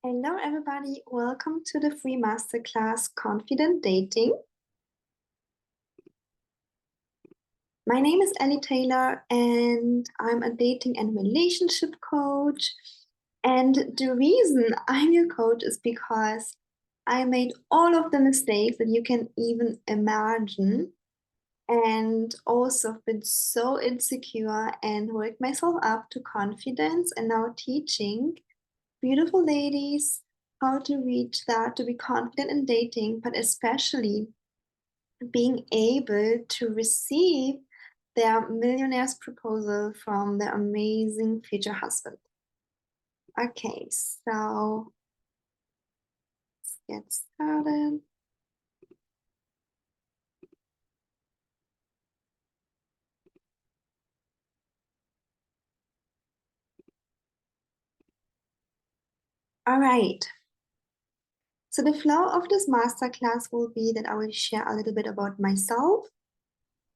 Hello, everybody. Welcome to the free masterclass Confident Dating. My name is Ellie Taylor, and I'm a dating and relationship coach. And the reason I'm your coach is because I made all of the mistakes that you can even imagine, and also been so insecure and worked myself up to confidence, and now teaching beautiful ladies how to reach that, to be confident in dating, but especially being able to receive their millionaire's proposal from their amazing future husband. Okay, so let's get started. All right. So the flow of this masterclass will be that I will share a little bit about myself,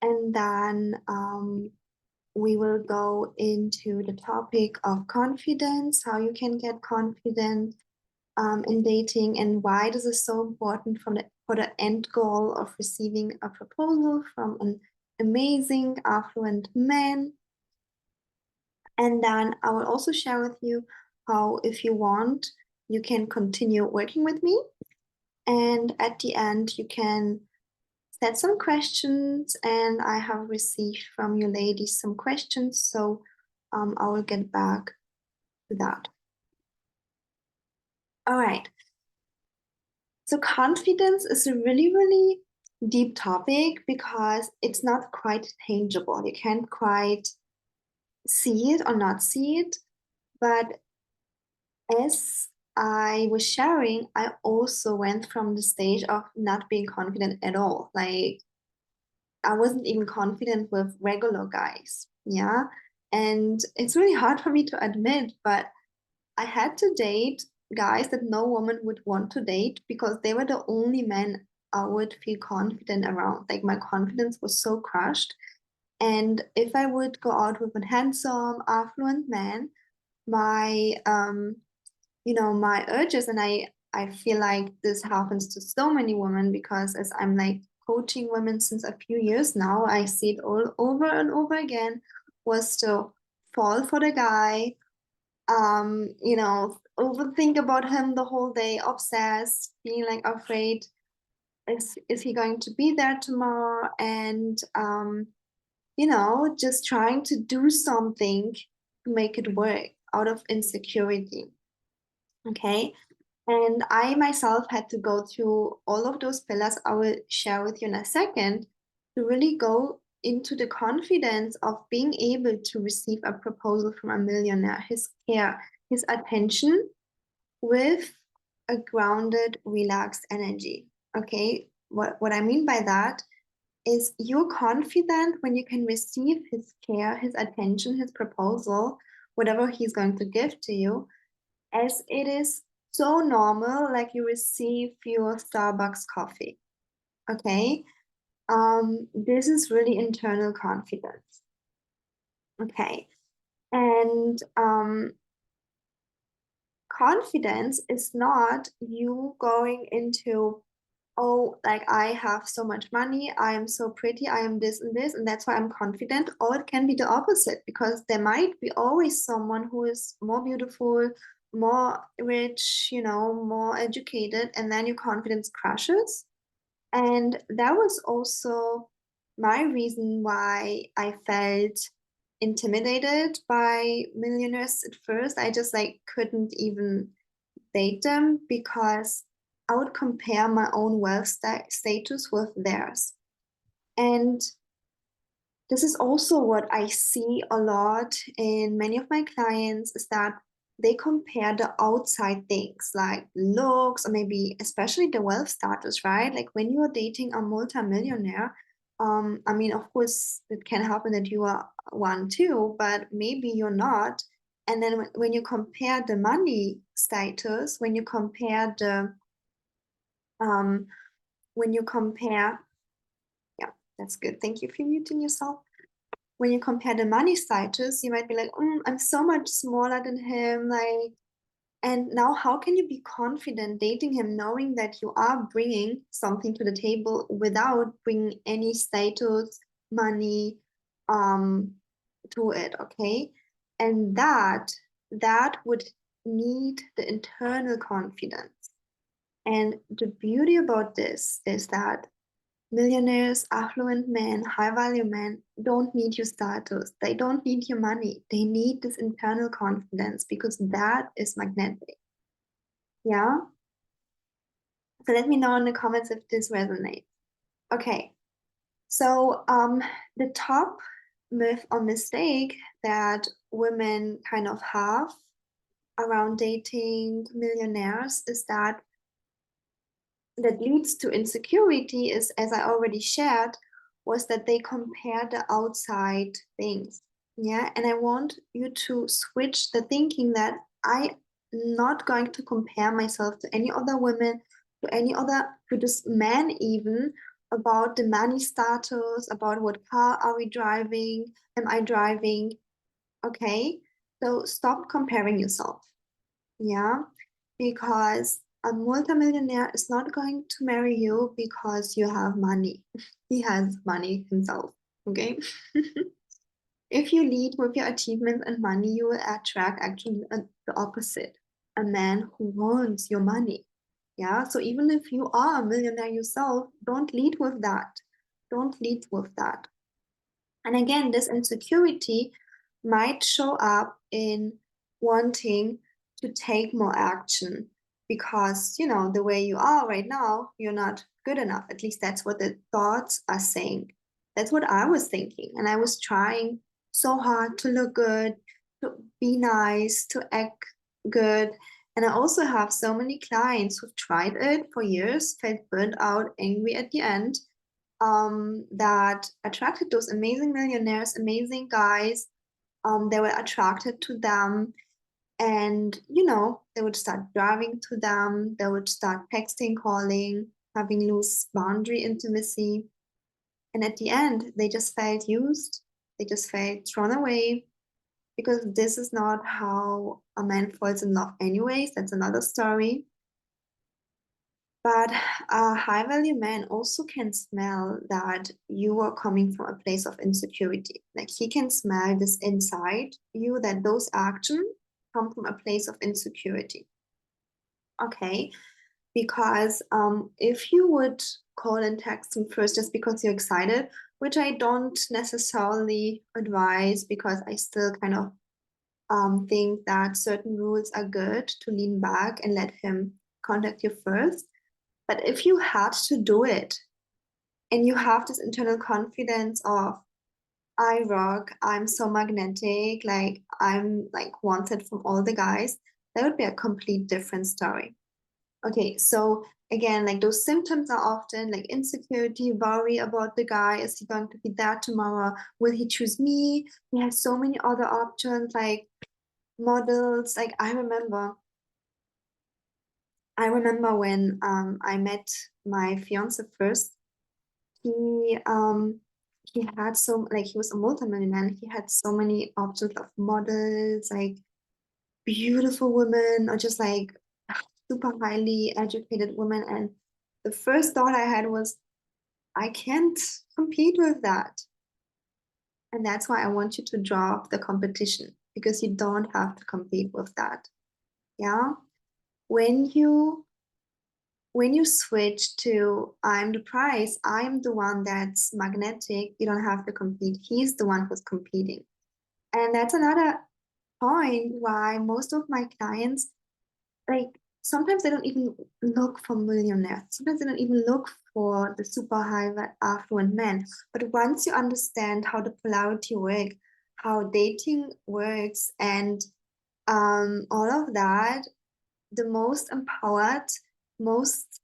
and then we will go into the topic of confidence, how you can get confident in dating, and why this is so important for the end goal of receiving a proposal from an amazing, affluent man. And then I will also share with you how, if you want, you can continue working with me. And at the end, you can set some questions, and I have received from you ladies some questions, so I will get back to that. All right. So confidence is a really, really deep topic because it's not quite tangible. You can't quite see it or not see it. But as I was sharing, I also went from the stage of not being confident at all. Like I wasn't even confident with regular guys. Yeah. And it's really hard for me to admit, but I had to date guys that no woman would want to date because they were the only men I would feel confident around. Like my confidence was so crushed. And if I would go out with a handsome, affluent man, my my urges, and I feel like this happens to so many women because as I'm like coaching women since a few years now, I see it all over and over again, was to fall for the guy, overthink about him the whole day, obsessed, being like afraid, is he going to be there tomorrow? And just trying to do something to make it work out of insecurity. Okay. And I myself had to go through all of those pillars I will share with you in a second to really go into the confidence of being able to receive a proposal from a millionaire, his care, his attention with a grounded, relaxed energy. Okay. What I mean by that is you're confident when you can receive his care, his attention, his proposal, whatever he's going to give to you, as it is so normal, like you receive your Starbucks coffee. Okay. This is really internal confidence. Okay. And confidence is not you going into, oh, like I have so much money, I am so pretty, I am this and this, and that's why I'm confident. Or it can be the opposite, because there might be always someone who is more beautiful, more rich, more educated, and then your confidence crashes. And that was also my reason why I felt intimidated by millionaires at first. I just like couldn't even date them because I would compare my own wealth status with theirs. And this is also what I see a lot in many of my clients, is that they compare the outside things like looks, or maybe especially the wealth status, right? Like when you're dating a multimillionaire, I mean, of course, it can happen that you are one too, but maybe you're not. And then when you compare the money status, um, when you compare, yeah, that's good. Thank you for muting yourself. When you compare the money status, you might be like, I'm so much smaller than him. Like, And now, how can you be confident dating him knowing that you are bringing something to the table without bringing any status, money, um, to it? Okay, and that would need the internal confidence. And the beauty about this is that millionaires, affluent men, high value men don't need your status. They don't need your money. They need this internal confidence because that is magnetic. Yeah. So let me know in the comments if this resonates. Okay. So the top myth or mistake that women kind of have around dating millionaires is that leads to insecurity is, as I already shared, was that they compare the outside things. Yeah. And I want you to switch the thinking that I'm not going to compare myself to any other women, to this man even, about the money status, about what car are we driving, am I driving? Okay. So stop comparing yourself. Yeah, because a multimillionaire is not going to marry you because you have money. He has money himself. Okay. If you lead with your achievements and money, you will attract actually the opposite, a man who wants your money. Yeah. So even if you are a millionaire yourself, don't lead with that. Don't lead with that. And again, this insecurity might show up in wanting to take more action because, the way you are right now, you're not good enough. At least that's what the thoughts are saying. That's what I was thinking. And I was trying so hard to look good, to be nice, to act good. And I also have so many clients who've tried it for years, felt burnt out, angry at the end, that attracted those amazing millionaires, amazing guys. They were attracted to them, and they would start driving to them. They would start texting, calling, having loose boundary intimacy, and at the end, they just felt used. They just felt thrown away because this is not how a man falls in love, anyways. That's another story. But a high value man also can smell that you are coming from a place of insecurity. Like he can smell this inside you, that those actions come from a place of insecurity. Okay. Because if you would call and text him first just because you're excited, which I don't necessarily advise because I still kind of think that certain rules are good to lean back and let him contact you first. But if you had to do it and you have this internal confidence of, I rock, I'm so magnetic, like I'm like wanted from all the guys, that would be a complete different story. Okay, so again, like those symptoms are often like insecurity, worry about the guy. Is he going to be there tomorrow? Will he choose me? He has so many other options, like models. Like I remember when I met my fiance first. He had so like he was a multimillionaire. He had so many options of models, like beautiful women, or just like super highly educated women. And the first thought I had was, I can't compete with that. And that's why I want you to drop the competition because you don't have to compete with that. Yeah. When you switch to I'm the prize, I'm the one that's magnetic, you don't have to compete. He's the one who's competing. And that's another point why most of my clients, like, sometimes they don't even look for millionaires. Sometimes they don't even look for the super high affluent men. But once you understand how the polarity works, how dating works, and all of that, the most empowered, most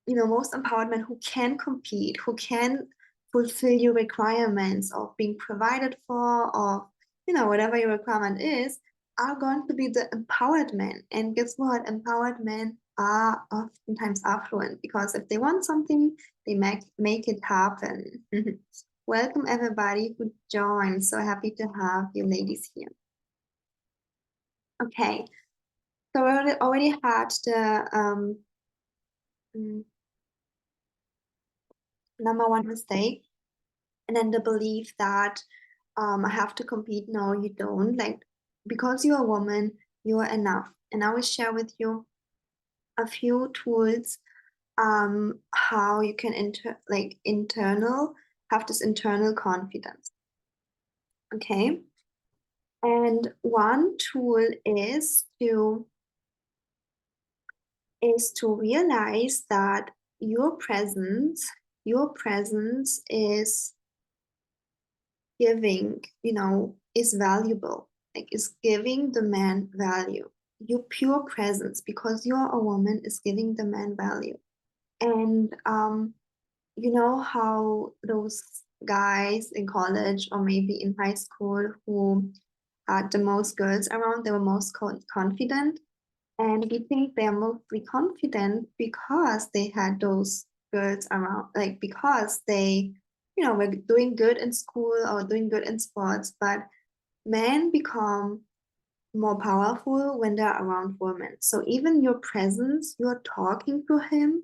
most empowered men who can compete, who can fulfill your requirements of being provided for, or whatever your requirement is, are going to be the empowered men. And guess what? Empowered men are oftentimes affluent because if they want something, they make it happen. Welcome everybody who joined. So happy to have you ladies here. Okay. So we already had the mm, number one mistake, and then the belief that I have to compete. No, you don't. Like, because you're a woman, you are enough. And I will share with you a few tools how you can internal have this internal confidence. Okay. And one tool is to realize that your presence is giving, is valuable, like is giving the man value. Your pure presence, because you're a woman, is giving the man value. And you know how those guys in college or maybe in high school who had the most girls around, they were most confident. And we think they're mostly confident because they had those girls around, like because they, were doing good in school or doing good in sports. But men become more powerful when they're around women. So even your presence, you're talking to him,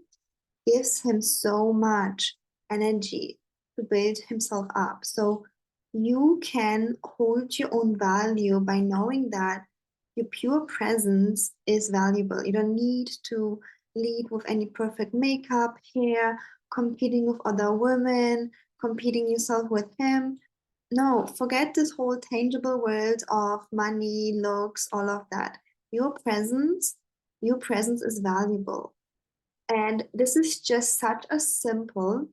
gives him so much energy to build himself up. So you can hold your own value by knowing that your pure presence is valuable. You don't need to lead with any perfect makeup, hair, competing with other women, competing yourself with him. No, forget this whole tangible world of money, looks, all of that. Your presence, your presence is valuable. And this is just such a simple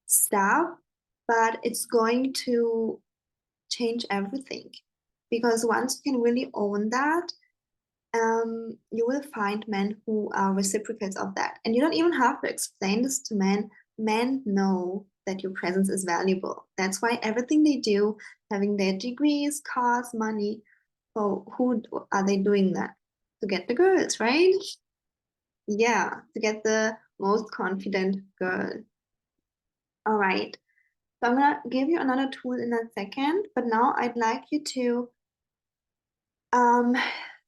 step, but it's going to change everything. Because once you can really own that, you will find men who are reciprocates of that. And you don't even have to explain this to men. Men know that your presence is valuable. That's why everything they do, having their degrees, cars, money, so who are they doing that? To get the girls, right? Yeah, to get the most confident girl. All right. So I'm gonna give you another tool in a second, but now I'd like you um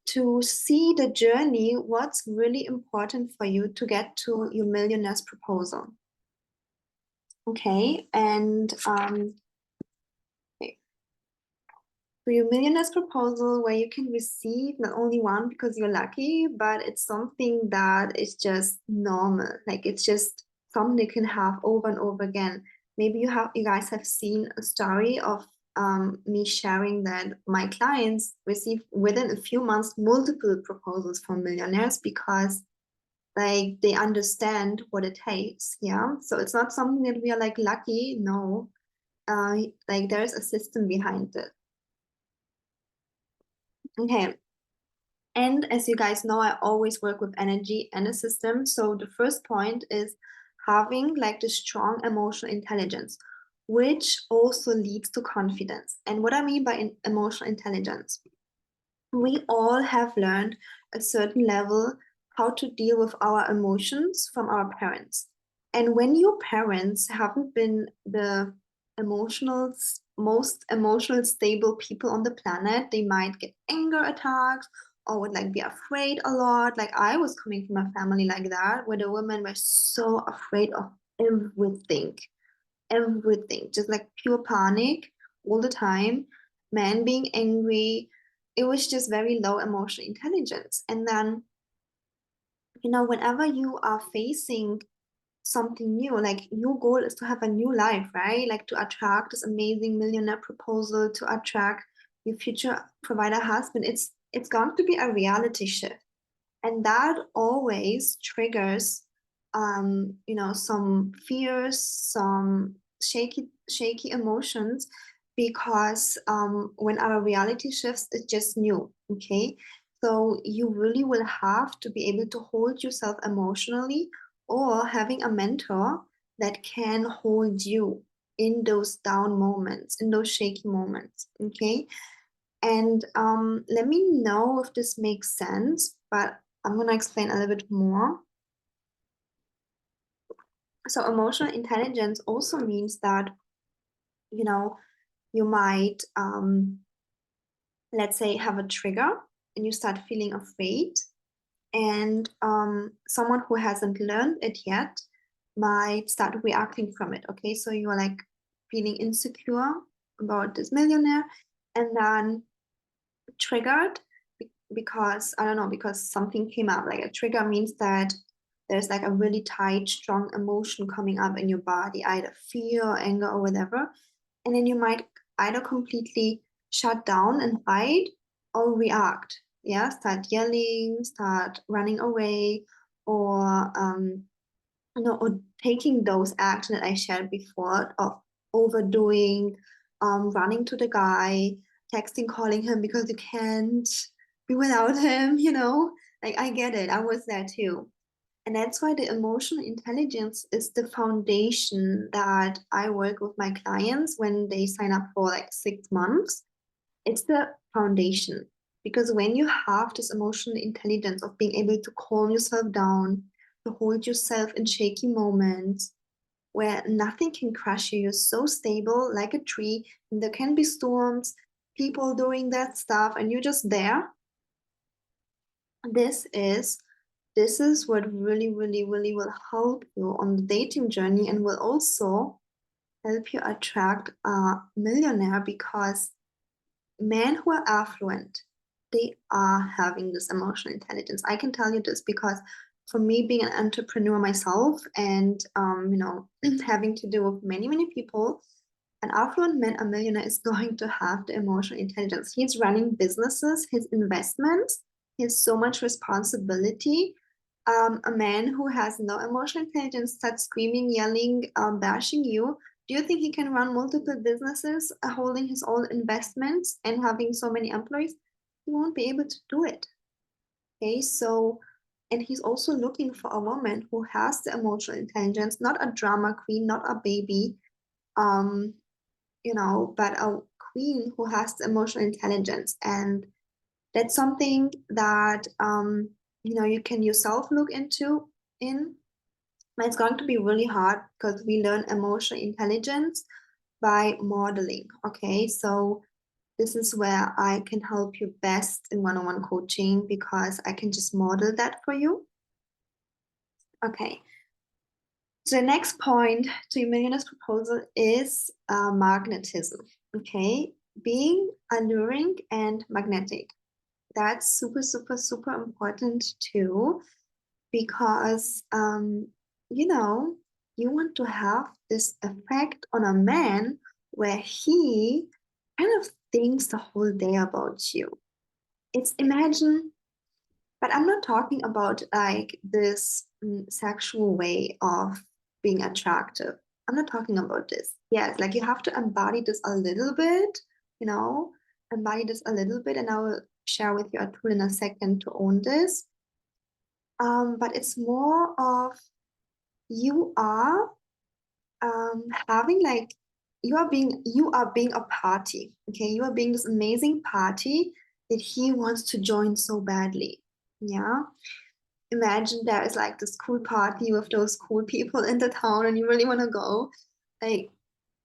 to see the journey, what's really important for you to get to your millionaire's proposal. Okay, and okay. For your millionaire's proposal, where you can receive not only one because you're lucky, but it's something that is just normal. Like it's just something you can have over and over again. Maybe you guys have seen a story of me sharing that my clients receive within a few months multiple proposals from millionaires because like they understand what it takes. Yeah. So it's not something that we are like lucky. No. Like there's a system behind it. Okay. And as you guys know, I always work with energy and a system. So the first point is having like the strong emotional intelligence, which also leads to confidence. And what I mean by emotional intelligence, we all have learned a certain level how to deal with our emotions from our parents. And when your parents haven't been the emotional, most emotional stable people on the planet, they might get anger attacks or would like be afraid a lot. Like I was coming from a family like that, where the women were so afraid of everything, everything, just like pure panic all the time, men being angry. It was just very low emotional intelligence. And then, whenever you are facing something new, like your goal is to have a new life, right? Like to attract this amazing millionaire proposal, to attract your future provider husband. It's going to be a reality shift. And that always triggers some fears, some shaky emotions, because when our reality shifts, it's just new. Okay, so you really will have to be able to hold yourself emotionally, or having a mentor that can hold you in those down moments, in those shaky moments. Okay, and let me know if this makes sense, but I'm going to explain a little bit more. So, emotional intelligence also means that, you know, you might let's say, have a trigger and you start feeling afraid, and someone who hasn't learned it yet might start reacting from it. Okay, so you're like feeling insecure about this millionaire, and then triggered because I don't know, because something came up. Like a trigger means that there's like a really tight, strong emotion coming up in your body, either fear or anger or whatever. And then you might either completely shut down and hide or react. Yeah, start yelling, start running away, or or taking those actions that I shared before of overdoing, running to the guy, texting, calling him because you can't be without him, Like I get it. I was there too. And that's why the emotional intelligence is the foundation that I work with my clients when they sign up for like 6 months. It's the foundation. Because when you have this emotional intelligence of being able to calm yourself down, to hold yourself in shaky moments where nothing can crush you, you're so stable like a tree, and there can be storms, people doing that stuff, and you're just there. This is this is what really, really, really will help you on the dating journey and will also help you attract a millionaire because men who are affluent, they are having this emotional intelligence. I can tell you this because for me, being an entrepreneur myself and having to do with many, many people, an affluent man, a millionaire, is going to have the emotional intelligence. He's running businesses, his investments, he has so much responsibility. A man who has no emotional intelligence starts screaming, yelling, bashing you. Do you think he can run multiple businesses, holding his own investments and having so many employees? He won't be able to do it. Okay, so, and he's also looking for a woman who has the emotional intelligence, not a drama queen, not a baby, um, but a queen who has the emotional intelligence. And that's something that, you can yourself look into in. It's going to be really hard because we learn emotional intelligence by modeling. Okay, so this is where I can help you best in one-on-one coaching because I can just model that for you. Okay, so the next point to your millionaire's proposal is magnetism. Okay, being alluring and magnetic. That's super, super, super important too because you know you want to have this effect on a man where he kind of thinks the whole day about you. It's imagine, but I'm not talking about like this sexual way of being attractive. I'm not talking about this. Yes, like you have to embody this a little bit, you know, embody this a little bit, and I will share with you a tool in a second to own this. But it's more of you are having like you are being a party. Okay, you are being this amazing party that he wants to join so badly. Yeah. Imagine there is like this cool party with those cool people in the town and you really want to go. Like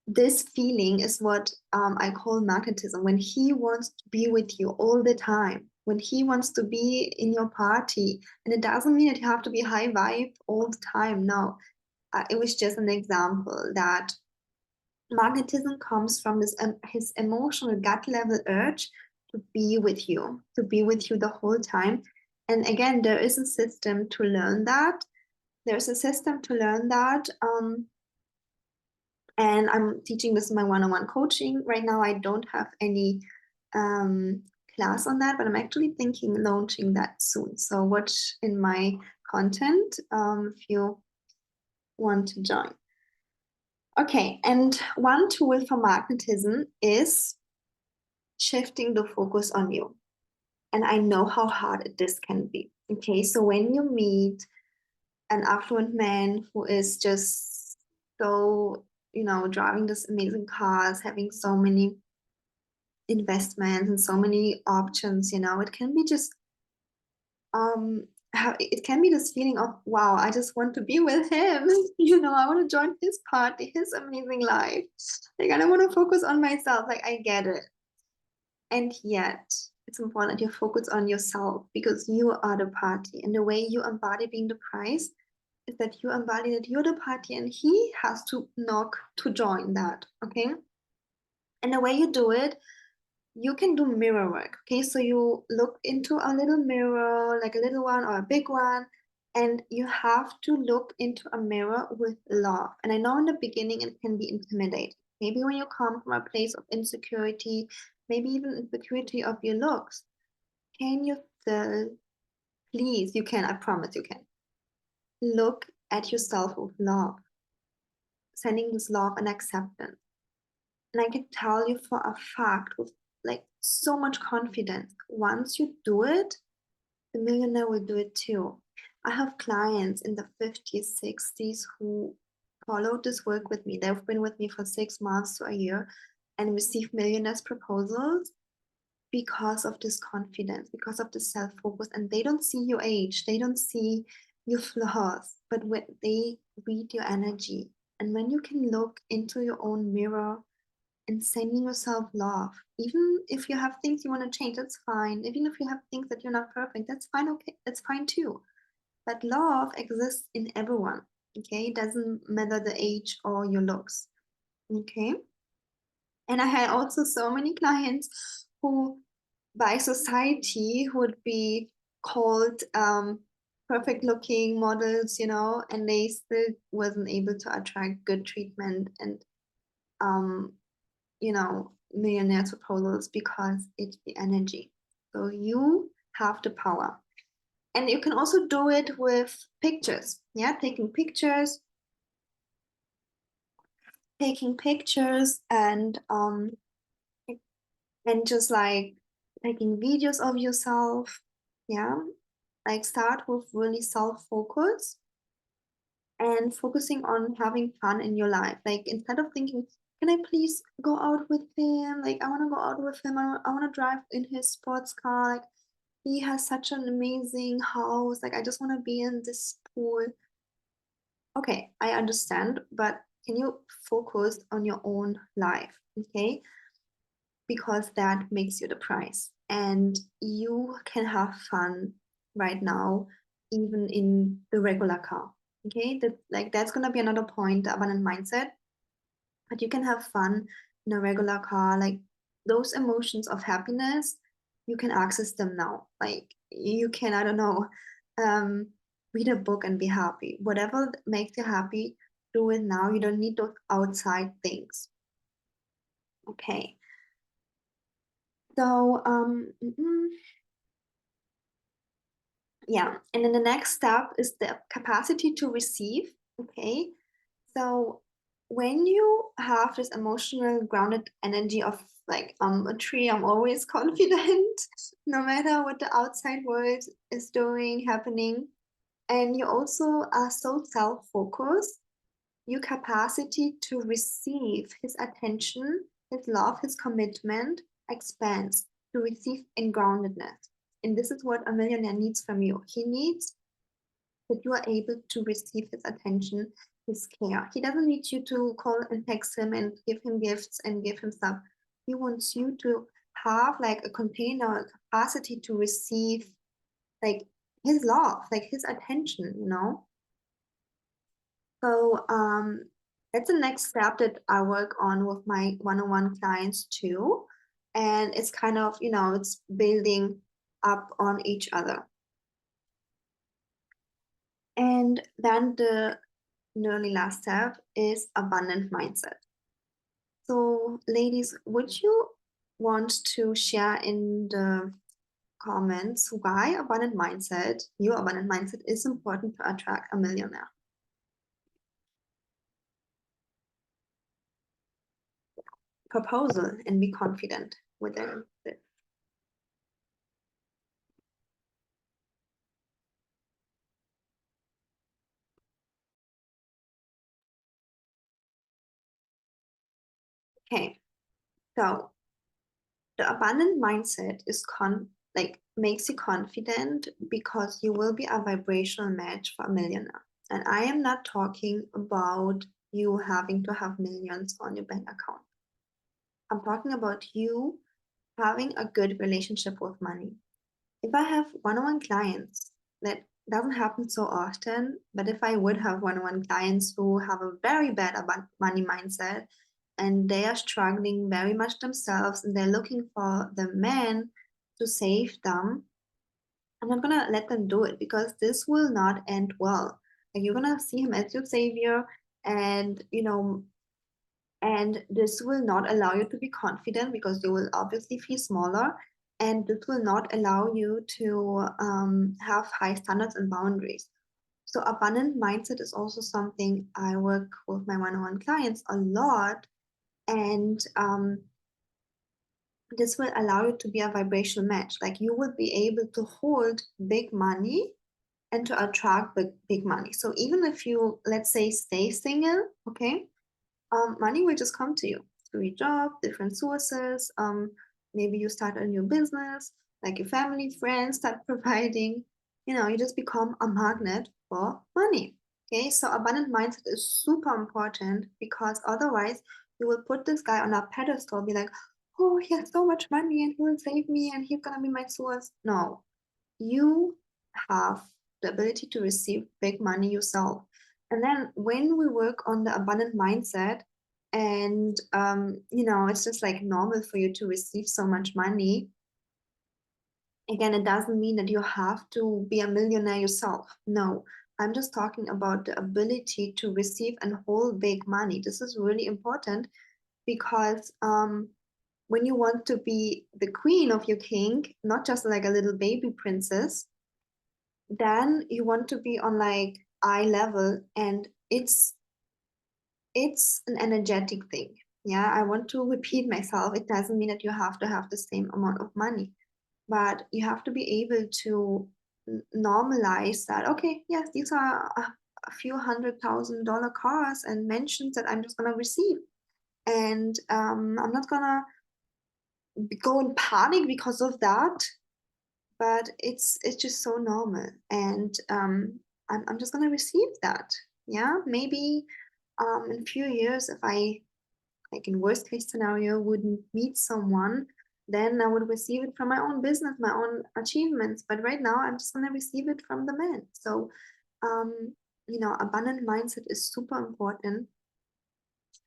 this feeling is what I call magnetism. When he wants to be with you all the time, when he wants to be in your party, and it doesn't mean that you have to be high vibe all the time. No, it was just an example that magnetism comes from this his emotional gut level urge to be with you the whole time. And again, there is a system to learn that. There's a system to learn that. And I'm teaching this in my one-on-one coaching. Right now, I don't have any um, class on that, but I'm actually thinking launching that soon. So watch in my content if you want to join. Okay, and one tool for magnetism is shifting the focus on you. And I know how hard this can be. Okay, so when you meet an affluent man who is just so, driving this amazing cars, having so many investments and so many options, it can be just it can be this feeling of wow, I just want to be with him. I want to join his party, his amazing life. Like I don't want to focus on myself. Like I get it. And yet, it's important you focus on yourself because you are the party. And the way you embody being the prize is that you embody that you're the party and he has to knock to join that. Okay. And the way you do it, you can do mirror work. Okay. So you look into a little mirror, like a little one or a big one, and you have to look into a mirror with love. And I know in the beginning it can be intimidating. Maybe when you come from a place of insecurity, maybe even insecurity of your looks, can you still, please, you can, I promise you can, look at yourself with love, sending this love and acceptance. And I can tell you for a fact with like so much confidence, once you do it, the millionaire will do it too. I have clients in the 50s, 60s who followed this work with me. They've been with me for 6 months to a year and received millionaires proposals because of this confidence, because of the self focus. And they don't see your age, they don't see your flaws, but when they read your energy. And when you can look into your own mirror and sending yourself love, even if you have things you want to change, that's fine. Even if you have things that you're not perfect, that's fine. Okay, that's fine too. But love exists in everyone. Okay, it doesn't matter the age or your looks. Okay. And I had also so many clients who, by society, would be called perfect looking models, and they still wasn't able to attract good treatment and, millionaire proposals because it's the energy. So you have the power. And you can also do it with pictures. Yeah, taking pictures and just like taking videos of yourself. Yeah, like start with really self-focus and focusing on having fun in your life. Like instead of thinking, can I please go out with him? Like I want to go out with him. I want to drive in his sports car. Like he has such an amazing house. Like I just want to be in this pool. Okay, I understand, but can you focus on your own life? Okay, because that makes you the prize and you can have fun right now even in the regular car. Okay, that's gonna be another point, the abundant mindset, but you can have fun in a regular car. Like those emotions of happiness, you can access them now. Like you can, I don't know, um read a book and be happy. Whatever makes you happy, do it now. You don't need those outside things. Okay, so yeah, and then the next step is the capacity to receive. Okay, so when you have this emotional grounded energy of like a tree, I'm always confident no matter what the outside world is doing, happening, and you also are so self-focused, your capacity to receive his attention, his love, his commitment expands to receive in groundedness. And this is what a millionaire needs from you. He needs that you are able to receive his attention, his care. He doesn't need you to call and text him and give him gifts and give him stuff. He wants you to have like a container, a capacity to receive like his love, like his attention. So that's the next step that I work on with my one-on-one clients too. And it's kind of, it's building up on each other. And then the nearly last step is abundant mindset. So, ladies, would you want to share in the comments why your abundant mindset is important to attract a millionaire? Proposal and be confident within it. Okay, so the abundant mindset is makes you confident because you will be a vibrational match for a millionaire. And I am not talking about you having to have millions on your bank account. I'm talking about you having a good relationship with money. If I have one-on-one clients, that doesn't happen so often, but if I would have one-on-one clients who have a very bad money mindset and they are struggling very much themselves and they're looking for the man to save them, I'm not gonna let them do it because this will not end well. Like you're gonna see him as your savior, and and this will not allow you to be confident because you will obviously feel smaller, and this will not allow you to have high standards and boundaries. So abundant mindset is also something I work with my one-on-one clients a lot, and this will allow you to be a vibrational match. Like you will be able to hold big money and to attract big money. So even if you, let's say, stay single, okay, money will just come to you through your job, different sources. Maybe you start a new business, like your family, friends start providing. You just become a magnet for money. Okay, so abundant mindset is super important because otherwise you will put this guy on a pedestal, be like, oh, he has so much money and he will save me and he's gonna be my source. No, you have the ability to receive big money yourself. And then when we work on the abundant mindset, and it's just like normal for you to receive so much money. Again, it doesn't mean that you have to be a millionaire yourself. No, I'm just talking about the ability to receive and hold big money. This is really important because when you want to be the queen of your king, not just like a little baby princess, then you want to be on like eye level, and it's an energetic thing. Yeah, I want to repeat myself. It doesn't mean that you have to have the same amount of money, but you have to be able to normalize that. Okay, yes, these are a few $100,000 cars and mentions that I'm just gonna receive, and I'm not gonna go in panic because of that. But it's just so normal, and I'm just gonna receive that. Yeah, maybe in a few years, if I, like in worst case scenario, wouldn't meet someone, then I would receive it from my own business, my own achievements. But right now I'm just gonna receive it from the man. So um abundant mindset is super important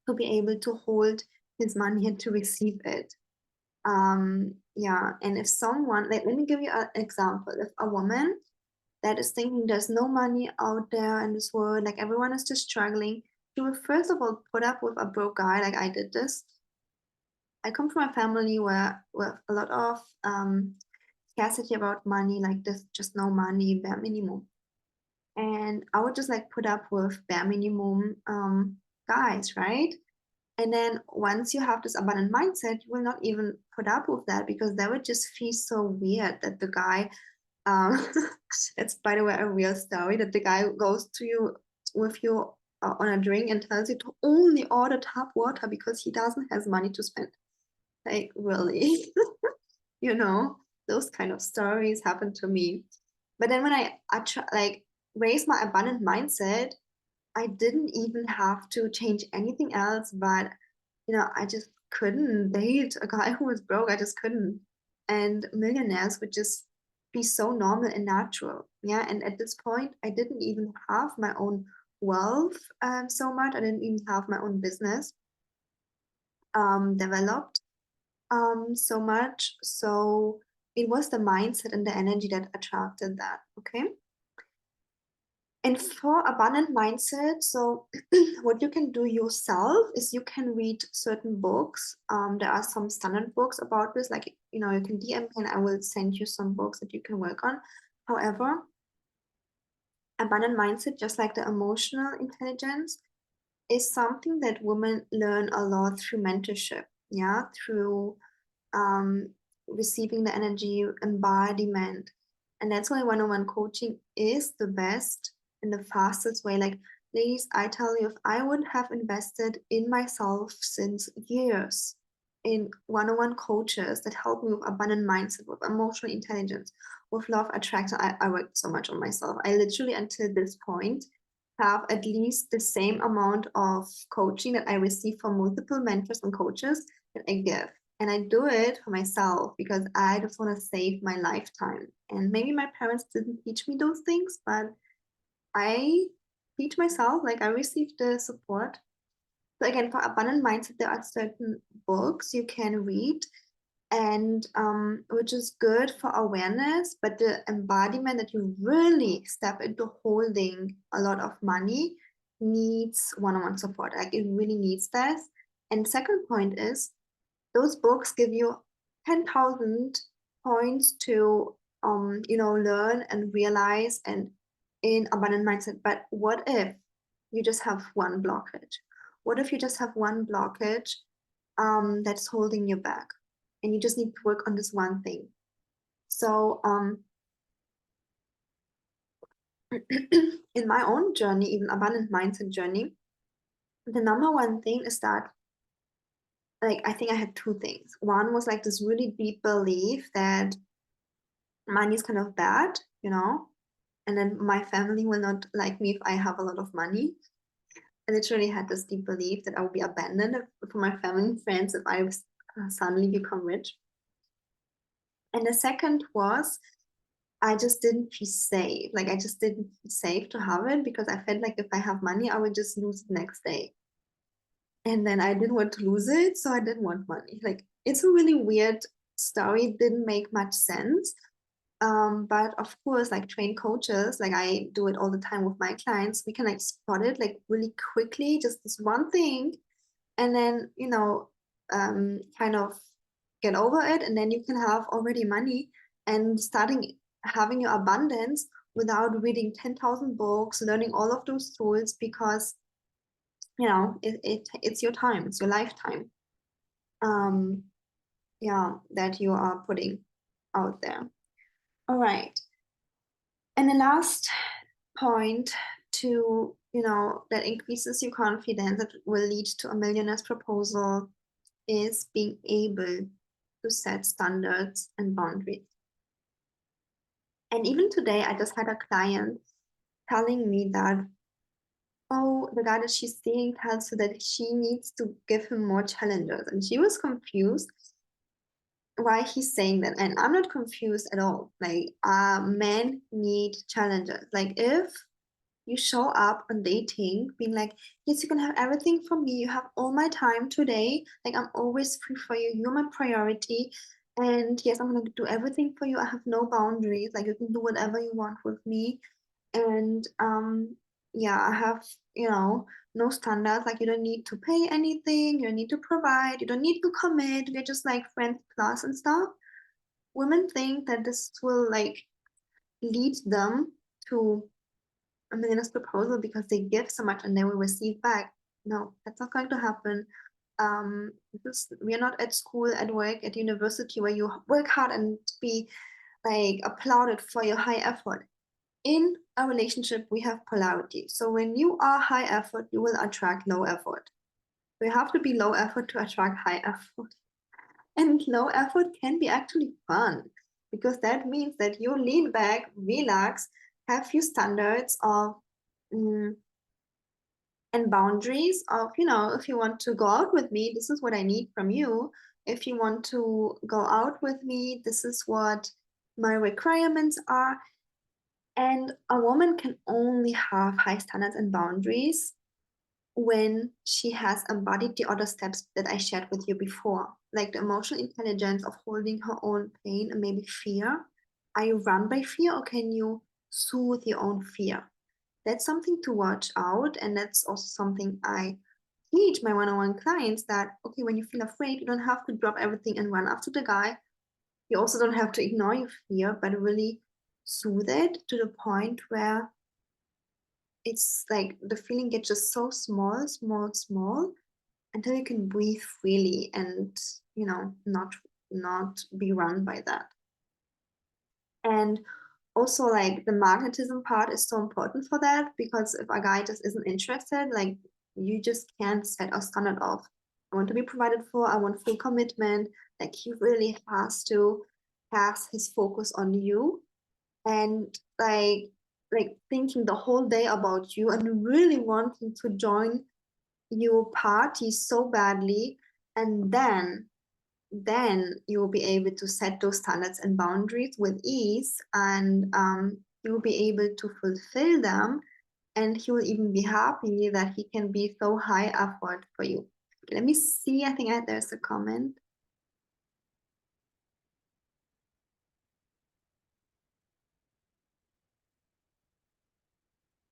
to be able to hold his money and to receive it. Yeah, and if someone, like, let me give you an example. If a woman that is thinking there's no money out there in this world, like everyone is just struggling, she will first of all put up with a broke guy. Like I did this. I come from a family where with a lot of scarcity about money, like there's just no money, bare minimum. And I would just like put up with bare minimum guys, right? And then once you have this abundant mindset, you will not even put up with that because that would just feel so weird that the guy, um, it's by the way a real story, that the guy goes to you with you on a drink and tells you to only order tap water because he doesn't has money to spend. Like really, you know, those kind of stories happen to me. But then when I try, like raise my abundant mindset, I didn't even have to change anything else, but I just couldn't date a guy who was broke. I just couldn't. And millionaires would just be so normal and natural. Yeah. And at this point, I didn't even have my own wealth so much. I didn't even have my own business developed so much. So it was the mindset and the energy that attracted that. Okay. And for abundant mindset, so what you can do yourself is you can read certain books. There are some standard books about this, like you can DM me and I will send you some books that you can work on. However, abundant mindset, just like the emotional intelligence, is something that women learn a lot through mentorship. Yeah, through um, receiving the energy embodiment. And that's why one-on-one coaching is the best and the fastest way. Like, ladies, I tell you, if I would have invested in myself since years in one-on-one coaches that help me with abundant mindset, with emotional intelligence, with love attraction, I worked so much on myself. I literally, until this point, have at least the same amount of coaching that I receive from multiple mentors and coaches that I give. And I do it for myself because I just want to save my lifetime. And maybe my parents didn't teach me those things, but I teach myself, like I received the support. So again, for abundant mindset, there are certain books you can read and which is good for awareness, but the embodiment that you really step into holding a lot of money needs one-on-one support. Like it really needs that. And second point is those books give you 10,000 points to learn and realize and in abundant mindset. But what if you just have one blockage? What if you just have one blockage that's holding you back and you just need to work on this one thing? So in my own journey, even abundant mindset journey, the number one thing is that like I think I had two things. One was like this really deep belief that money is kind of bad, and then my family will not like me if I have a lot of money. I literally had this deep belief that I will be abandoned for my family and friends if I suddenly become rich. And the second was I just didn't feel safe. Like I just didn't feel safe to have it because I felt like if I have money, I would just lose it next day. And then I didn't want to lose it, so I didn't want money. Like it's a really weird story. It didn't make much sense. But of course, like trained coaches, like I do it all the time with my clients, we can like spot it like really quickly, just this one thing, and then kind of get over it, and then you can have already money and starting having your abundance without reading 10,000 books, learning all of those tools, because it's your time, it's your lifetime. Yeah, that you are putting out there. All right. And the last point to, that increases your confidence that will lead to a millionaire's proposal is being able to set standards and boundaries. And even today, I just had a client telling me that, oh, the guy that she's seeing tells her that she needs to give him more challenges. And she was confused why he's saying that. And I'm not confused at all. Like, men need challenges. Like, if you show up on dating being like, yes, you can have everything from me, you have all my time today, like I'm always free for you, you're my priority, and yes, I'm gonna do everything for you, I have no boundaries, like you can do whatever you want with me. And yeah, I have no standards, like you don't need to pay anything, you don't need to provide, you don't need to commit, we're just like friends plus and stuff. Women think that this will like lead them to a millionaire's proposal because they give so much and they will receive back. No, that's not going to happen. We are not at school, at work, at university where you work hard and be like applauded for your high effort. In a relationship, we have polarity. So when you are high effort, you will attract low effort. So you have to be low effort to attract high effort. And low effort can be actually fun because that means that you lean back, relax, have few standards of and boundaries of, if you want to go out with me, this is what I need from you. If you want to go out with me, this is what my requirements are. And a woman can only have high standards and boundaries when she has embodied the other steps that I shared with you before, like the emotional intelligence of holding her own pain and maybe fear. Are you run by fear or can you soothe your own fear? That's something to watch out. And that's also something I teach my one-on-one clients that, okay, when you feel afraid, you don't have to drop everything and run after the guy. You also don't have to ignore your fear, but really soothe it to the point where it's like the feeling gets just so small, small, small until you can breathe freely and, not be run by that. And also like the magnetism part is so important for that because if a guy just isn't interested, like you just can't set a standard of I want to be provided for, I want full commitment. Like he really has to have his focus on you and like thinking the whole day about you and really wanting to join your party so badly. And then then you will be able to set those standards and boundaries with ease, and you will be able to fulfill them, and he will even be happy that he can be so high effort for you. Let me see. I think there's a comment.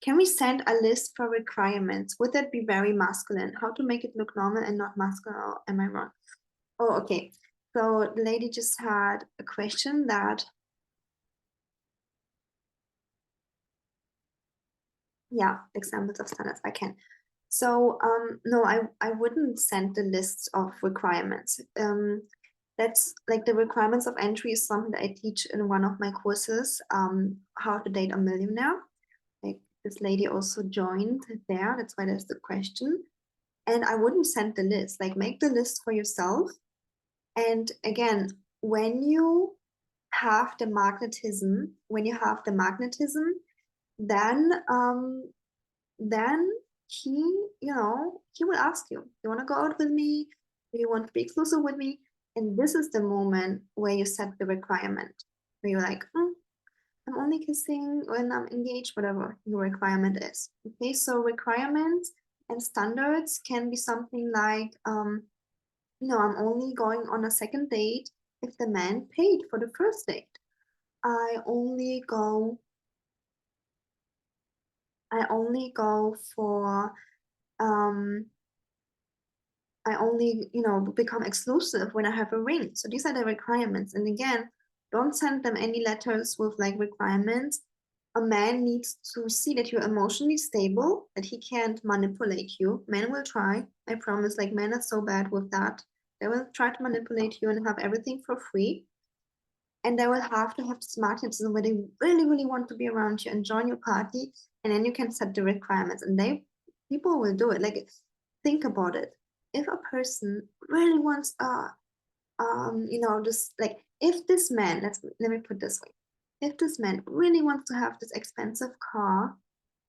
Can we send a list for requirements? Would that be very masculine? How to make it look normal and not masculine? Or am I wrong? Oh, okay. So the lady just had a question that, yeah, examples of standards I can. So no, I wouldn't send the lists of requirements. That's like the requirements of entry is something that I teach in one of my courses, how to date a millionaire. Like this lady also joined there. That's why there's the question. And I wouldn't send the list. Like make the list for yourself. And again, when you have the magnetism, then then he, he will ask you, you want to go out with me? Do you want to be exclusive with me? And this is the moment where you set the requirement, where you're like, I'm only kissing when I'm engaged, whatever your requirement is. Okay, so requirements and standards can be something like, I'm only going on a second date if the man paid for the first date. I only go, I only go for, um, I only, become exclusive when I have a ring. So these are the requirements. And again, don't send them any letters with like requirements. A man needs to see that you're emotionally stable, that he can't manipulate you. Men will try, I promise. Like men are so bad with that. They will try to manipulate you and have everything for free. And they will have to have this magnetism where they really, really want to be around you and join your party. And then you can set the requirements. And people will do it. Like think about it. If a person really wants just like if this man, let me put it this way, if this man really wants to have this expensive car,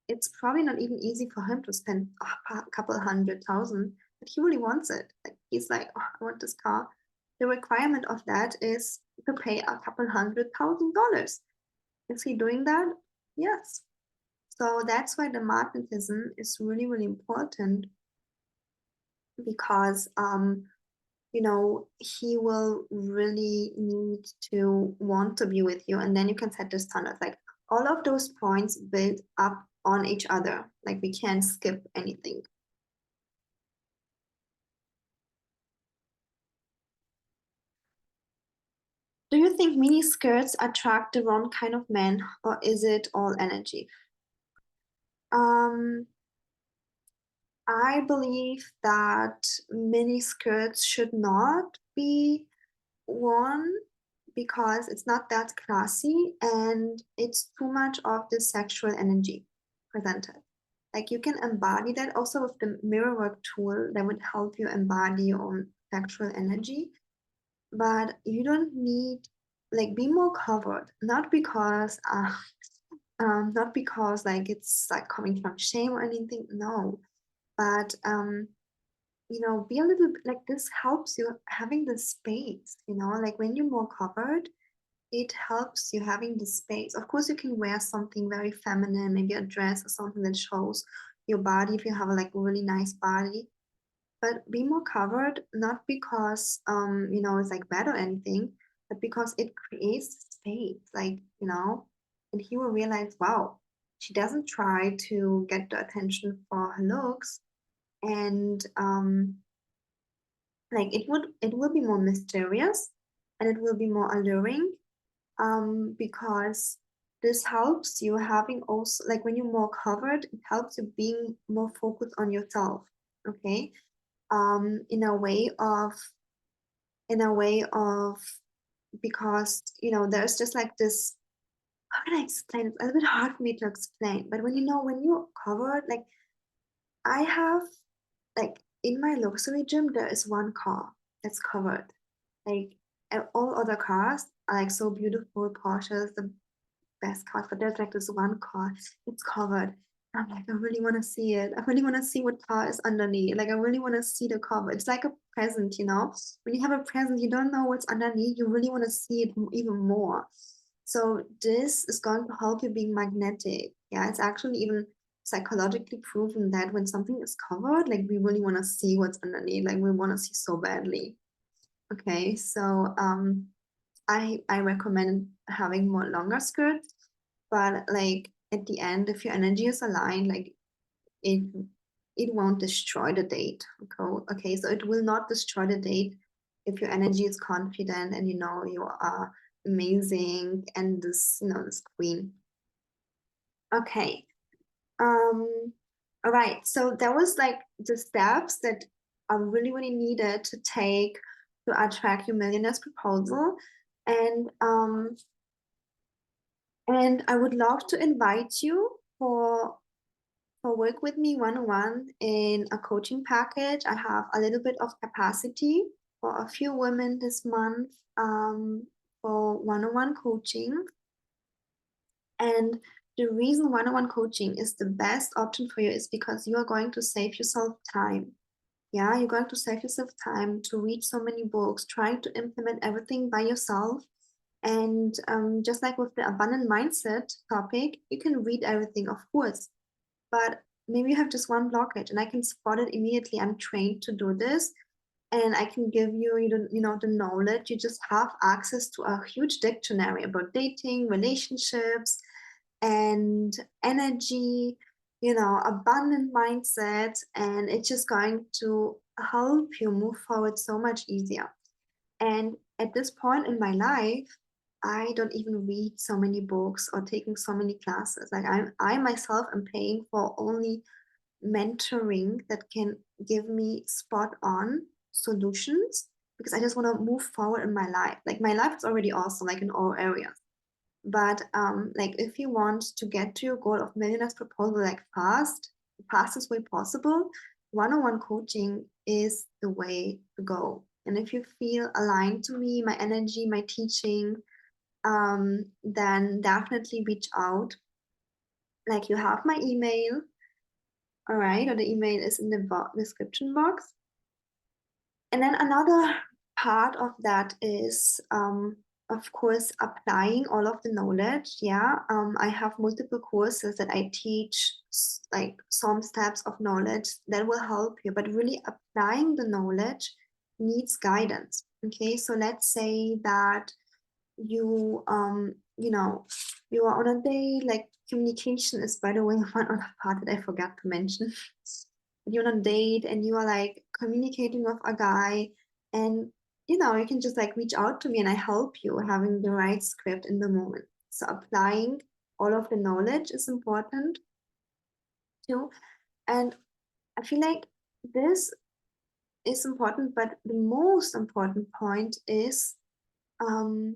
it's probably not even easy for him to spend a couple 100,000, but he really wants it. Like he's like, oh, I want this car. The requirement of that is to pay a couple $100,000. Is he doing that? Yes. So that's why the magnetism is really, really important, because he will really need to want to be with you, and then you can set the standards. Like all of those points build up on each other. Like we can't skip anything. Do you think mini skirts attract the wrong kind of men, or is it all energy? Um, I believe that mini skirts should not be worn because it's not that classy and it's too much of the sexual energy presented. Like you can embody that also with the mirror work tool that would help you embody your own sexual energy. But you don't need, like, be more covered, not because like it's like coming from shame or anything. No, but be a little bit like this helps you having the space, like when you're more covered, it helps you having the space. Of course, you can wear something very feminine, maybe a dress or something that shows your body if you have a like really nice body. But be more covered, not because it's like bad or anything, but because it creates space, like, and he will realize, wow, she doesn't try to get the attention for her looks. And like it will be more mysterious and it will be more alluring, because this helps you having also like when you're more covered, it helps you being more focused on yourself. Okay. In a way of because there's just like this, how can I explain it? It's a little bit hard for me to explain, but when you're covered, like I have, like in my luxury gym there is one car that's covered. Like all other cars are like so beautiful, Porsches, the best cars, but there's like this one car, it's covered. I'm like, I really want to see it. I really want to see what car is underneath. Like, I really want to see the cover. It's like a present, you know? When you have a present, you don't know what's underneath. You really want to see it even more. So this is going to help you being magnetic. Yeah, it's actually even psychologically proven that when something is covered, like we really want to see what's underneath. Like we want to see so badly. Okay, so I recommend having more longer skirts, but like at the end, if your energy is aligned, like it it won't destroy the date. Okay, so it will not destroy the date if your energy is confident and you know you are amazing and this queen. Okay. All right. So that was like the steps that are really, really needed to take to attract your millionaire's proposal. And I would love to invite you for work with me one-on-one in a coaching package. I have a little bit of capacity for a few women this month for one-on-one coaching. And the reason one-on-one coaching is the best option for you is because you are going to save yourself time. Yeah, you're going to save yourself time to read so many books, trying to implement everything by yourself. And just like with the abundant mindset topic, you can read everything, of course, but maybe you have just one blockage, and I can spot it immediately. I'm trained to do this, and I can give you the knowledge. You just have access to a huge dictionary about dating, relationships, and energy, abundant mindset, and it's just going to help you move forward so much easier. And at this point in my life, I don't even read so many books or taking so many classes. Like I myself am paying for only mentoring that can give me spot on solutions because I just want to move forward in my life. Like my life is already awesome, like in all areas. But like if you want to get to your goal of millionaire's proposal like fastest way possible, one-on-one coaching is the way to go. And if you feel aligned to me, my energy, my teaching, then definitely reach out. Like you have my email, all right, or the email is in the description box. And then another part of that is, of course, applying all of the knowledge. Yeah, I have multiple courses that I teach, like some steps of knowledge that will help you, but really applying the knowledge needs guidance. Okay, so let's say that you are on a date. Like communication is, by the way, one other part that I forgot to mention. You're on a date and you are like communicating with a guy, and you can just like reach out to me and I help you having the right script in the moment. So applying all of the knowledge is important too. And I feel like this is important, but the most important point is um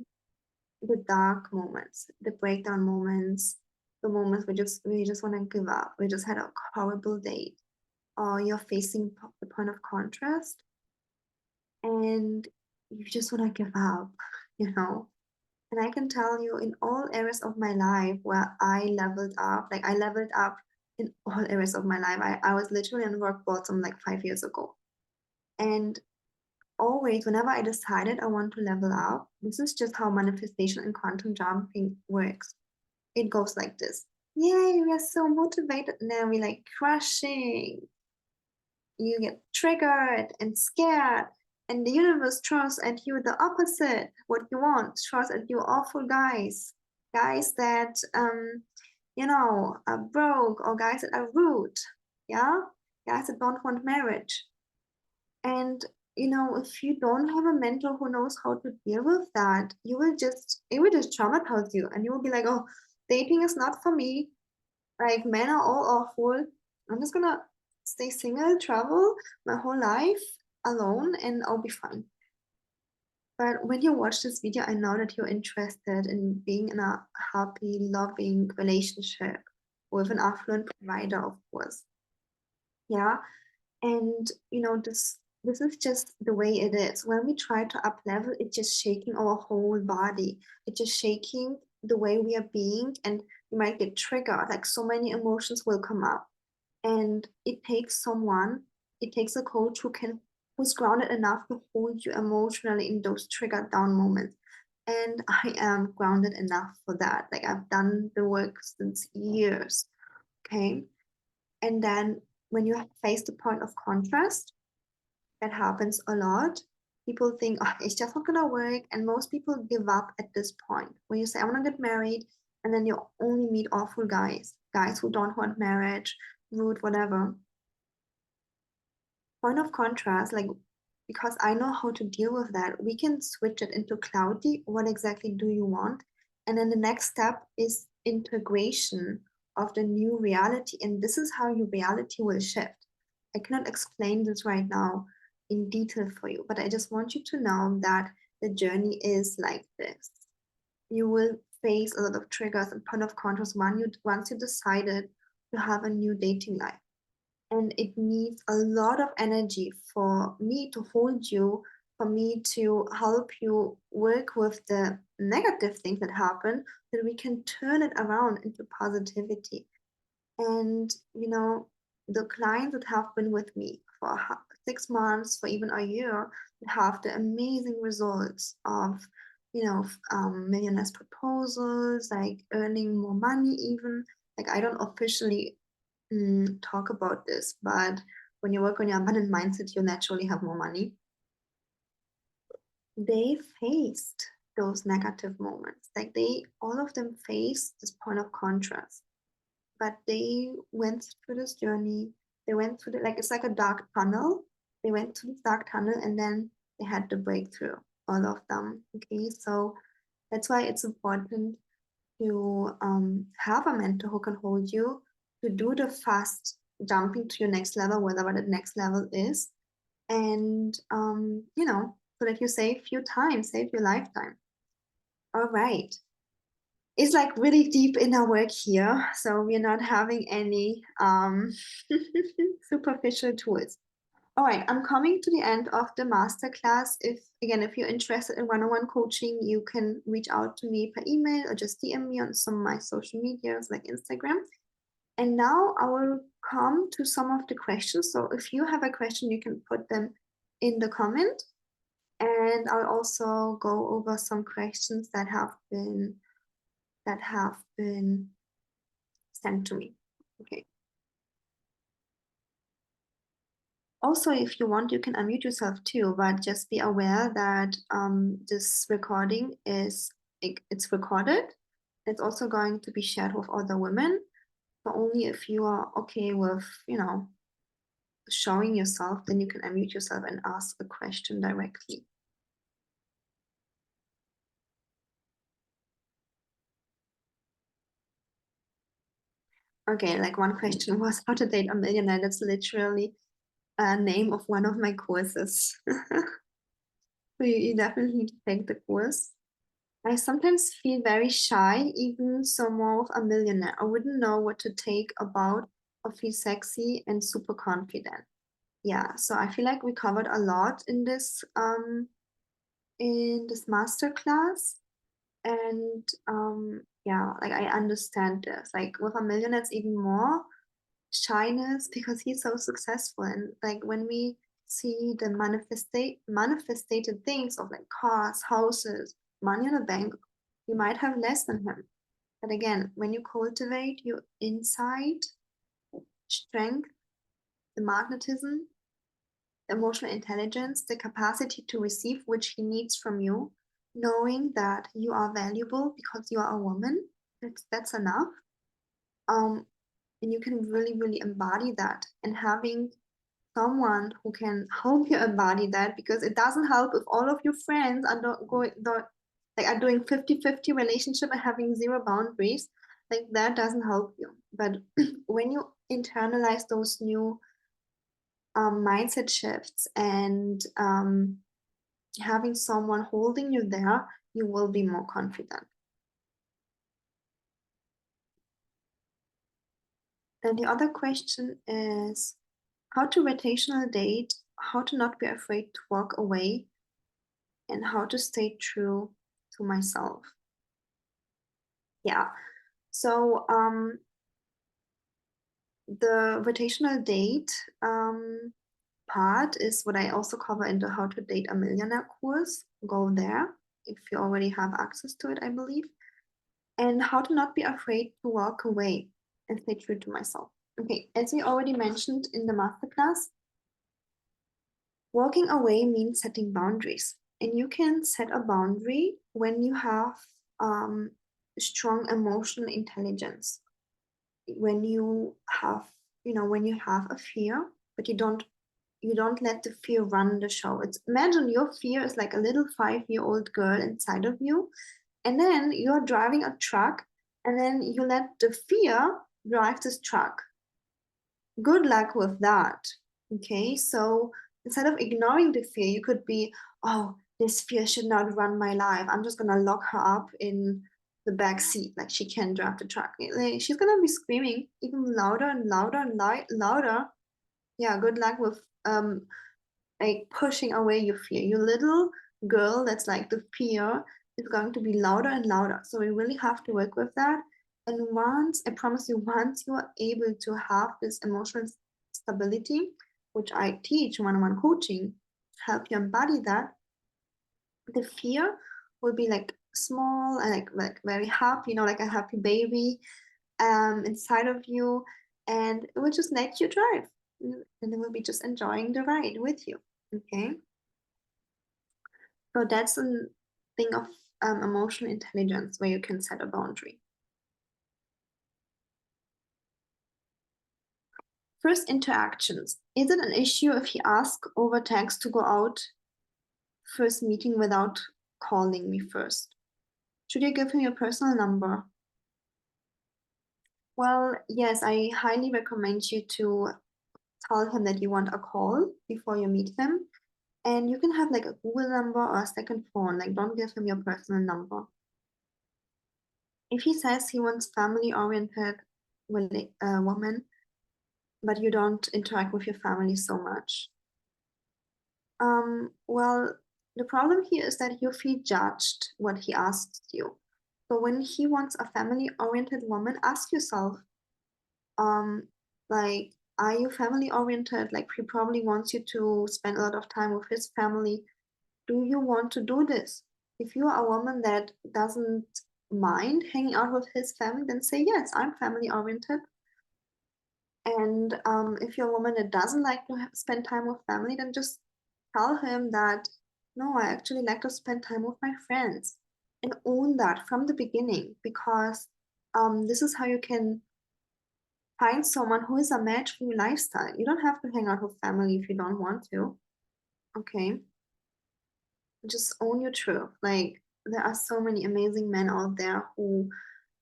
the dark moments, the breakdown moments, the moments where you just want to give up. We just had a horrible date, or you're facing the point of contrast, and you just want to give up, you know. And I can tell you, in all areas of my life where I leveled up, like I leveled up in all areas of my life. I was literally on rock bottom like 5 years ago, and always whenever I decided I want to level up, this is just how manifestation and quantum jumping works. It goes like this. Yay, we are so motivated. And then we like crushing. You get triggered and scared. And the universe throws at you the opposite, what you want, throws at you awful guys. Guys that are broke, or guys that are rude. Yeah? Guys that don't want marriage. And if you don't have a mentor who knows how to deal with that, it will just traumatize you, and you will be like, oh, dating is not for me. Like men are all awful. I'm just gonna stay single, travel my whole life alone, and I'll be fine. But when you watch this video, I know that you're interested in being in a happy, loving relationship with an affluent provider, of course. Yeah. And this is just the way it is. When we try to up level, it's just shaking our whole body. It's just shaking the way we are being, and you might get triggered, like so many emotions will come up. And it takes a coach who's grounded enough to hold you emotionally in those triggered down moments. And I am grounded enough for that. Like I've done the work since years. Okay. And then when you face the point of contrast, that happens a lot. People think, oh, it's just not gonna work. And most people give up at this point. When you say, I wanna get married, and then you only meet awful guys who don't want marriage, rude, whatever. Point of contrast, like, because I know how to deal with that, we can switch it into cloudy. What exactly do you want? And then the next step is integration of the new reality. And this is how your reality will shift. I cannot explain this right now in detail for you, but I just want you to know that the journey is like this. You will face a lot of triggers and point of contrast once you decided to have a new dating life. And it needs a lot of energy for me to hold you, for me to help you work with the negative things that happen, that we can turn it around into positivity. And the clients that have been with me for 6 months, for even a year, have the amazing results of millionaires proposals, like earning more money. Even like, I don't officially talk about this, but when you work on your abundant mindset, you naturally have more money. They faced those negative moments. Like, all of them faced this point of contrast, but they went through this journey. They went through like, it's like a dark tunnel. They went through this dark tunnel, and then they had the breakthrough, all of them. Okay, so that's why it's important to have a mentor who can hold you, to do the fast jumping to your next level, whatever the next level is. And so that you save your time, save your lifetime. All right. It's like really deep in our work here, so we're not having any superficial tools. All right, I'm coming to the end of the masterclass. If you're interested in one-on-one coaching, you can reach out to me per email or just DM me on some of my social medias like Instagram. And now I will come to some of the questions. So if you have a question, you can put them in the comment. And I'll also go over some questions that have been sent to me. Okay. Also, if you want, you can unmute yourself too, but just be aware that this recording it's recorded. It's also going to be shared with other women, but only if you are okay with, showing yourself, then you can unmute yourself and ask a question directly. Okay, like one question was how to date a millionaire. That's literally a name of one of my courses. So you definitely need to take the course. I sometimes feel very shy, even so more of a millionaire. I wouldn't know what to take about or feel sexy and super confident. Yeah, so I feel like we covered a lot in this masterclass. And yeah, like I understand this. Like with a millionaire, it's even more shyness because he's so successful. And like when we see the manifested things of like cars, houses, money in the bank, you might have less than him. But again, when you cultivate your inside strength, the magnetism, the emotional intelligence, the capacity to receive which he needs from you, knowing that you are valuable because you are a woman, that's enough. And you can really, really embody that, and having someone who can help you embody that, because it doesn't help if all of your friends are not going like are doing 50-50 relationship and having zero boundaries. Like that doesn't help you. But when you internalize those new mindset shifts and having someone holding you there, you will be more confident. And the other question is how to rotational date, how to not be afraid to walk away, and how to stay true to myself. Yeah. So the rotational date part is what I also cover in the How to Date a Millionaire course. Go there if you already have access to it, I believe. And how to not be afraid to walk away and stay true to myself. Okay, as we already mentioned in the masterclass, walking away means setting boundaries. And you can set a boundary when you have um, strong emotional intelligence, when you have, when you have a fear, but you don't let the fear run the show. It's imagine your fear is like a little 5-year-old girl inside of you, and then you're driving a truck, and then you let the fear drive this truck. Good luck with that. Okay, so instead of ignoring the fear, you could be, oh, this fear should not run my life. I'm just gonna lock her up in the back seat, like she can't drive the truck. Like, she's gonna be screaming even louder and louder and louder. Yeah, good luck with like pushing away your fear. Your little girl that's like the fear is going to be louder and louder. So we really have to work with that. And once, I promise you, once you are able to have this emotional stability, which I teach one-on-one coaching, help you embody that, the fear will be like small and like very happy, like a happy baby inside of you, and it will just let you drive, and it will be just enjoying the ride with you. Okay, so that's a thing of emotional intelligence where you can set a boundary. First interactions. Is it an issue if he asks over text to go out first meeting without calling me first? Should you give him your personal number? Well, yes, I highly recommend you to tell him that you want a call before you meet him. And you can have like a Google number or a second phone. Like, don't give him your personal number. If he says he wants family-oriented woman, but you don't interact with your family so much, well, the problem here is that you feel judged what he asks you. So when he wants a family-oriented woman, ask yourself, um, like, are you family-oriented? Like, he probably wants you to spend a lot of time with his family. Do you want to do this? If you are a woman that doesn't mind hanging out with his family, then say, yes, I'm family oriented. And if you're a woman that doesn't like to spend time with family, then just tell him that, no, I actually like to spend time with my friends, and own that from the beginning, because this is how you can find someone who is a match for your lifestyle. You don't have to hang out with family if you don't want to. Okay. Just own your truth. Like, there are so many amazing men out there who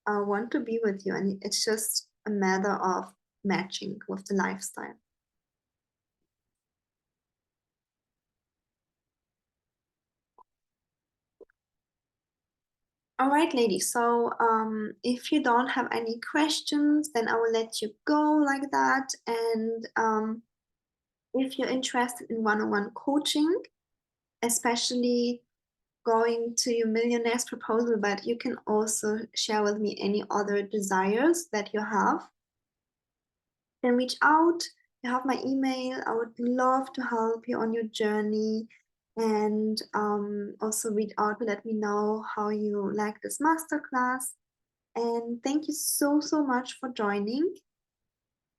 want to be with you, and it's just a matter of matching with the lifestyle. All right, ladies. So, if you don't have any questions, then I will let you go like that. And if you're interested in one-on-one coaching, especially going to your millionaire's proposal, but you can also share with me any other desires that you have, then reach out. You have my email. I would love to help you on your journey. And also reach out to let me know how you like this masterclass. And thank you so, so much for joining.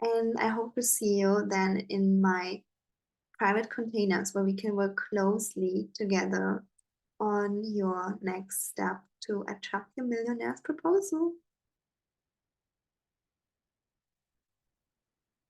And I hope to see you then in my private containers where we can work closely together on your next step to attract your millionaire's proposal.